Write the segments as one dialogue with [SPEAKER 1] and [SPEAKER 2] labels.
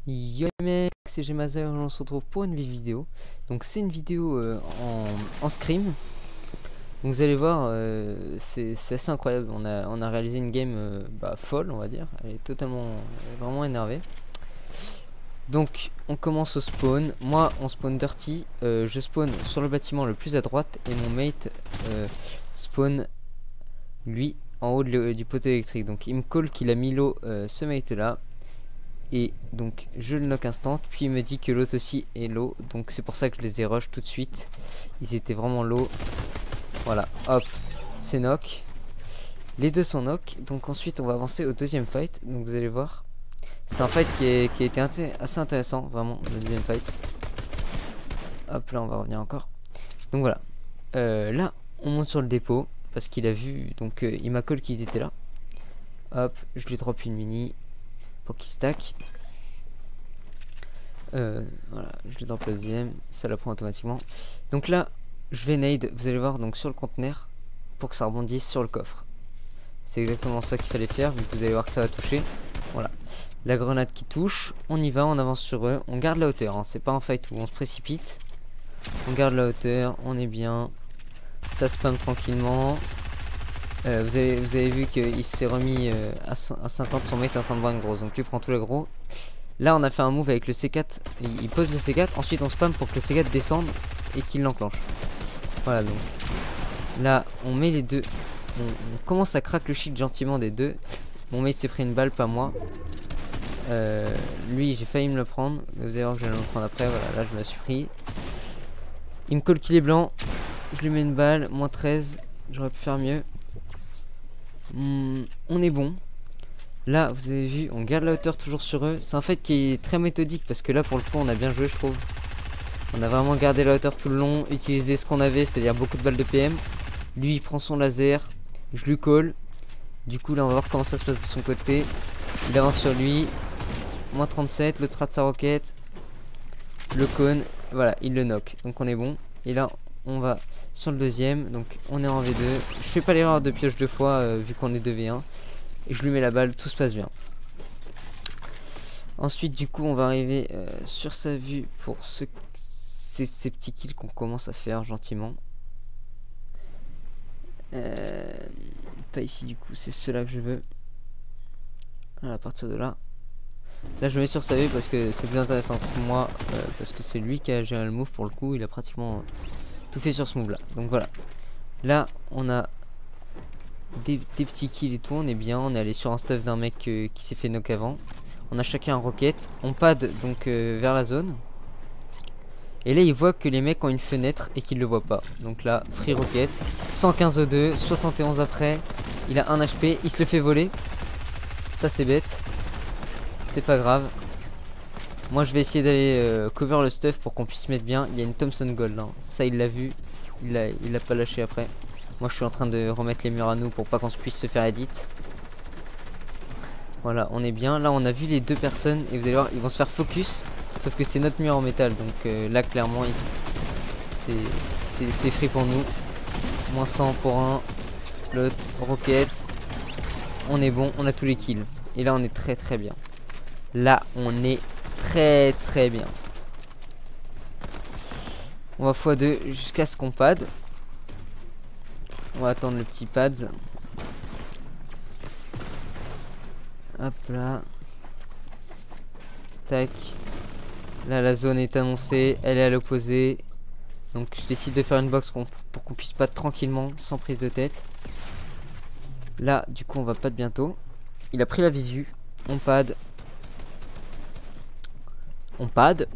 [SPEAKER 1] Yo les mecs, c'est Gemazer, on se retrouve pour une vidéo. Donc c'est une vidéo en scrim. Donc vous allez voir, c'est assez incroyable. On a réalisé une game folle, on va dire. Elle est vraiment énervée. Donc on commence au spawn. Moi on spawn dirty. Je spawn sur le bâtiment le plus à droite et mon mate spawn lui en haut du poteau électrique. Donc il me call qu'il a mis l'eau ce mate là. Et donc je le knock instant, puis il me dit que l'autre aussi est low, donc c'est pour ça que je les ai rush tout de suite. Ils étaient vraiment low. Voilà, hop, c'est knock. Les deux sont knock, donc ensuite on va avancer au deuxième fight. Donc vous allez voir, c'est un fight qui a été assez intéressant, vraiment, le deuxième fight. Hop, là on va revenir encore. Donc voilà, là on monte sur le dépôt, parce qu'il a vu, donc il m'a call qu'ils étaient là. Hop, je lui drop une mini pour qu'il stack. Voilà, je lui drop la deuxième, ça la prend automatiquement. Donc là, je vais nade, vous allez voir, donc sur le conteneur pour que ça rebondisse sur le coffre. C'est exactement ça qu'il fallait faire, vu que vous allez voir que ça va toucher. Voilà, la grenade qui touche, on y va, on avance sur eux, on garde la hauteur, hein. C'est pas un fight où on se précipite. On garde la hauteur, on est bien. Ça spam tranquillement. Vous avez vu qu'il s'est remis à 50, son mec est en train de voir une grosse, donc lui prend tout l'aggro. Là on a fait un move avec le C4, il pose le C4, ensuite on spam pour que le C4 descende et qu'il l'enclenche. Voilà, donc là on met les deux, on commence à crack le shit gentiment des deux. Mon mate s'est pris une balle, pas moi. Lui j'ai failli me le prendre, mais vous allez voir que je vais le prendre après. Voilà, là je me la suis pris. Il me colle qu'il est blanc, je lui mets une balle, moins 13, j'aurais pu faire mieux. On est bon. Là vous avez vu, on garde la hauteur toujours sur eux. C'est un fait qui est très méthodique, parce que là pour le coup on a bien joué, je trouve. On a vraiment gardé la hauteur tout le long, utilisé ce qu'on avait, c'est à dire beaucoup de balles de PM. Lui il prend son laser, je lui call. Du coup là on va voir comment ça se passe de son côté. Il avance sur lui, moins 37, le rate sa roquette, le cône, voilà il le knock, donc on est bon. Et là on va sur le deuxième, donc on est en V2. Je fais pas l'erreur de pioche deux fois vu qu'on est 2v1. Et je lui mets la balle, tout se passe bien. Ensuite du coup on va arriver sur sa vue pour ces petits kills qu'on commence à faire gentiment. Pas ici du coup, c'est ceux-là que je veux. Voilà, à partir de là. Là je me mets sur sa vue parce que c'est plus intéressant pour moi, parce que c'est lui qui a géré le move pour le coup. Il a pratiquement tout fait sur ce move là. Donc voilà. Là on a des petits kills et tout, on est bien. On est allé sur un stuff d'un mec qui s'est fait knock avant. On a chacun un rocket. On pad donc vers la zone. Et là il voit que les mecs ont une fenêtre et qu'il le voit pas. Donc là free rocket, 115 au 2, 71 après. Il a 1 HP, il se le fait voler. Ça c'est bête. C'est pas grave. Moi je vais essayer d'aller cover le stuff pour qu'on puisse se mettre bien. Il y a une Thompson Gold hein. Ça il l'a vu. Il l'a pas lâché après. Moi je suis en train de remettre les murs à nous pour pas qu'on puisse se faire edit. Voilà, on est bien. Là on a vu les deux personnes et vous allez voir ils vont se faire focus. Sauf que c'est notre mur en métal. Donc là clairement c'est free pour nous. Moins 100 pour un. L'autre rocket. On est bon, on a tous les kills. Et là on est très bien. Là on est très bien. On va x2 jusqu'à ce qu'on pad. On va attendre le petit pads. Hop là. Tac. Là la zone est annoncée, elle est à l'opposé. Donc je décide de faire une box pour qu'on puisse pad tranquillement, sans prise de tête. Là du coup on va pad bientôt. Il a pris la visu. On pad. On pad.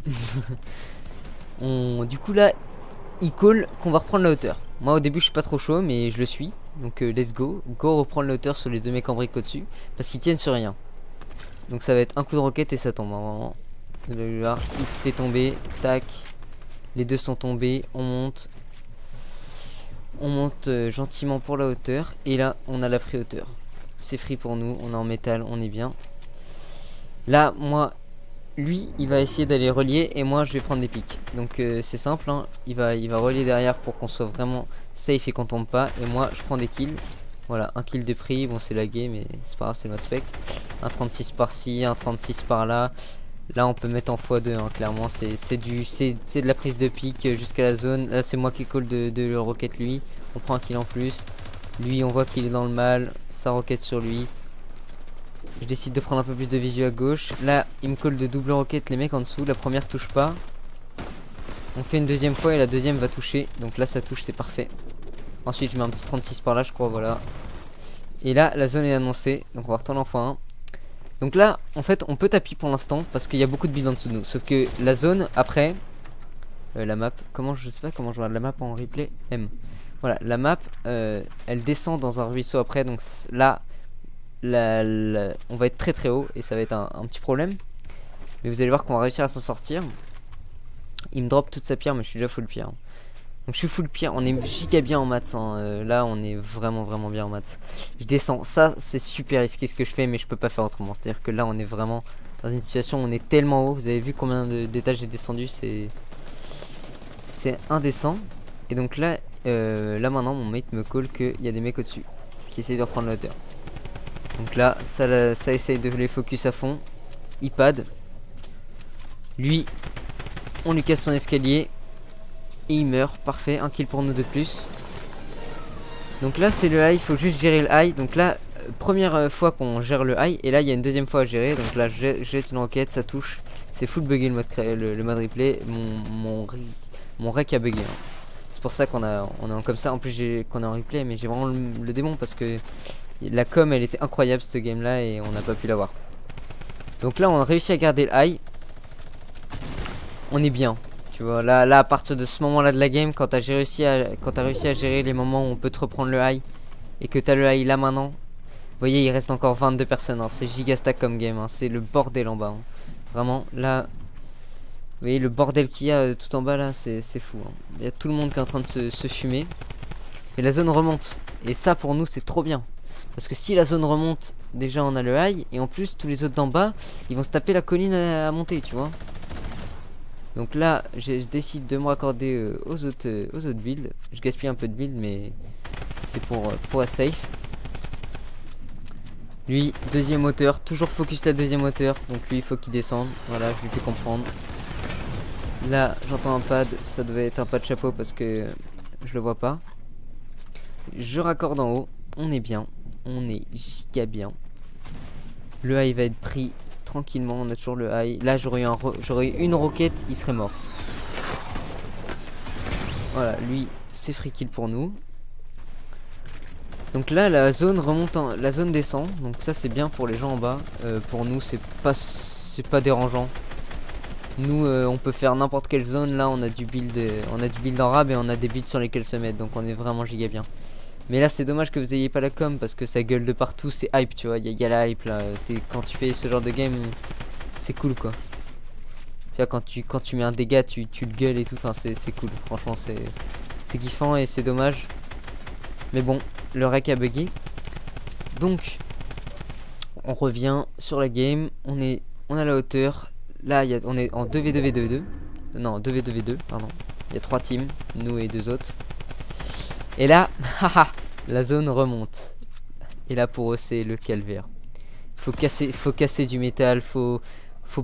[SPEAKER 1] Du coup là il call qu'on va reprendre la hauteur. Moi au début je suis pas trop chaud mais je le suis. Donc let's go. Go reprendre la hauteur sur les deux mecs en brique au dessus. Parce qu'ils tiennent sur rien. Donc ça va être un coup de roquette et ça tombe hein, vraiment. Là, il fait tomber. Tac. Les deux sont tombés. On monte. On monte gentiment pour la hauteur. Et là on a la free hauteur. C'est free pour nous. On est en métal. On est bien. Là moi lui il va essayer d'aller relier et moi je vais prendre des pics. Donc c'est simple hein. Il va relier derrière pour qu'on soit vraiment safe et qu'on tombe pas. Et moi je prends des kills. Voilà, un kill de prix. Bon c'est lagué mais c'est pas grave, c'est le mode spec. Un 36 par ci, un 36 par là. Là on peut mettre en x2 hein, clairement. C'est de la prise de pique jusqu'à la zone. Là c'est moi qui call de le rocket lui. On prend un kill en plus. Lui on voit qu'il est dans le mal. Ça rocket sur lui. Je décide de prendre un peu plus de visu à gauche. Là il me call de double rocket les mecs en dessous. La première touche pas. On fait une deuxième fois et la deuxième va toucher. Donc là ça touche, c'est parfait. Ensuite je mets un petit 36 par là je crois, voilà. Et là la zone est annoncée. Donc on va retourner en x1. Donc là en fait on peut tapis pour l'instant parce qu'il y a beaucoup de builds en dessous de nous. Sauf que la zone après la map, comment je sais pas comment je regarde la map en replay. M. Voilà, la map elle descend dans un ruisseau après. Donc là on va être très très haut et ça va être un petit problème. Mais vous allez voir qu'on va réussir à s'en sortir. Il me drop toute sa pierre mais je suis déjà full pierre. Donc je suis full pierre, on est giga bien en maths hein. Là on est vraiment bien en maths. Je descends, ça c'est super risqué ce que je fais mais je peux pas faire autrement. C'est à dire que là on est vraiment dans une situation où on est tellement haut. Vous avez vu combien d'étages j'ai descendu, c'est indécent. Et donc là là maintenant mon mate me call qu'il y a des mecs au dessus qui essayent de reprendre la hauteur. Donc là ça essaye de les focus à fond. Il pad. Lui on lui casse son escalier. Et il meurt, parfait, un kill pour nous de plus. Donc là c'est le high, il faut juste gérer le high. Donc là, première fois qu'on gère le high. Et là il y a une deuxième fois à gérer. Donc là je jette une enquête, ça touche. C'est full bugué le mode replay. Mon rec a bugué hein. C'est pour ça qu'on est comme ça. En plus qu'on est en replay. Mais j'ai vraiment le démon parce que la com elle était incroyable cette game là. Et on n'a pas pu l'avoir. Donc là on a réussi à garder le high. On est bien. Tu vois, là à partir de ce moment là de la game, quand t'as réussi à gérer les moments où on peut te reprendre le high et que t'as le high là maintenant, vous voyez il reste encore 22 personnes hein. C'est giga stack comme game hein. C'est le bordel en bas hein. Vraiment là, vous voyez le bordel qu'il y a tout en bas là, c'est fou hein. Il y a tout le monde qui est en train de se fumer. Et la zone remonte. Et ça pour nous c'est trop bien. Parce que si la zone remonte, déjà on a le high. Et en plus tous les autres d'en bas, ils vont se taper la colline à monter, tu vois. Donc là, je décide de me raccorder aux autres builds. Je gaspille un peu de build, mais c'est pour être safe. Lui, deuxième hauteur, toujours focus la deuxième hauteur. Donc lui, il faut qu'il descende. Voilà, je lui fais comprendre. Là, j'entends un pad. Ça devait être un pad chapeau parce que je le vois pas. Je raccorde en haut. On est bien. On est giga bien. Le high va être pris tranquillement, on a toujours le high. Là j'aurais eu une roquette, il serait mort. Voilà, lui c'est free kill pour nous. Donc là la zone remonte, la zone descend. Donc ça c'est bien pour les gens en bas. Pour nous c'est pas dérangeant. Nous on peut faire n'importe quelle zone. Là on a du build en rab et on a des builds sur lesquels se mettre. Donc on est vraiment giga bien. Mais là c'est dommage que vous ayez pas la com parce que ça gueule de partout, c'est hype tu vois, il y a la hype là. Quand tu fais ce genre de game, c'est cool quoi. Tu vois quand tu mets un dégât, tu le gueules et tout, enfin c'est cool. Franchement c'est kiffant et c'est dommage. Mais bon, le rec a bugué. Donc on revient sur la game, on a la hauteur. Là on est en 2v2v2. Non, 2v2v2, pardon. Il y a 3 teams, nous et 2 autres. Et là, haha, la zone remonte. Et là pour eux c'est le calvaire. Faut casser du métal, faut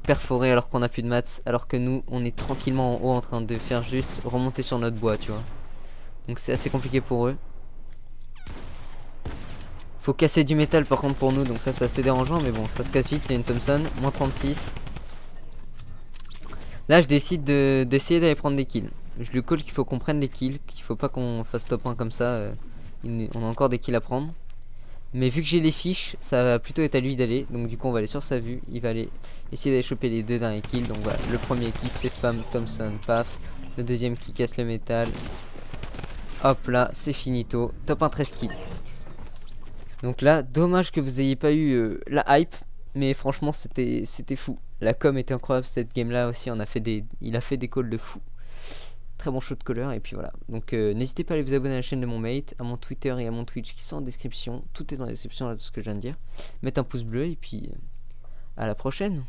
[SPEAKER 1] perforer alors qu'on a plus de maths. Alors que nous on est tranquillement en haut en train de faire juste remonter sur notre bois tu vois. Donc c'est assez compliqué pour eux. Faut casser du métal par contre pour nous. Donc ça c'est assez dérangeant mais bon ça se casse vite. C'est une Thompson, moins 36. Là je décide d'essayer d'aller prendre des kills. Je lui call qu'il faut qu'on prenne des kills, qu'il faut pas qu'on fasse top 1 comme ça. On a encore des kills à prendre. Mais vu que j'ai les fiches, ça va plutôt être à lui d'aller. Donc du coup on va aller sur sa vue. Il va aller essayer d'aller choper les deux derniers kills. Donc voilà, le premier qui se fait spam, Thompson, paf. Le deuxième qui casse le métal. Hop là, c'est finito. Top 1 13 kills. Donc là, dommage que vous ayez pas eu la hype. Mais franchement c'était fou. La com était incroyable cette game là aussi. Il a fait des calls de fou. Très bon show de caller et puis voilà. Donc n'hésitez pas à aller vous abonner à la chaîne de mon mate, à mon Twitter et à mon Twitch qui sont en description. Tout est dans la description là de ce que je viens de dire. Mettez un pouce bleu et puis à la prochaine.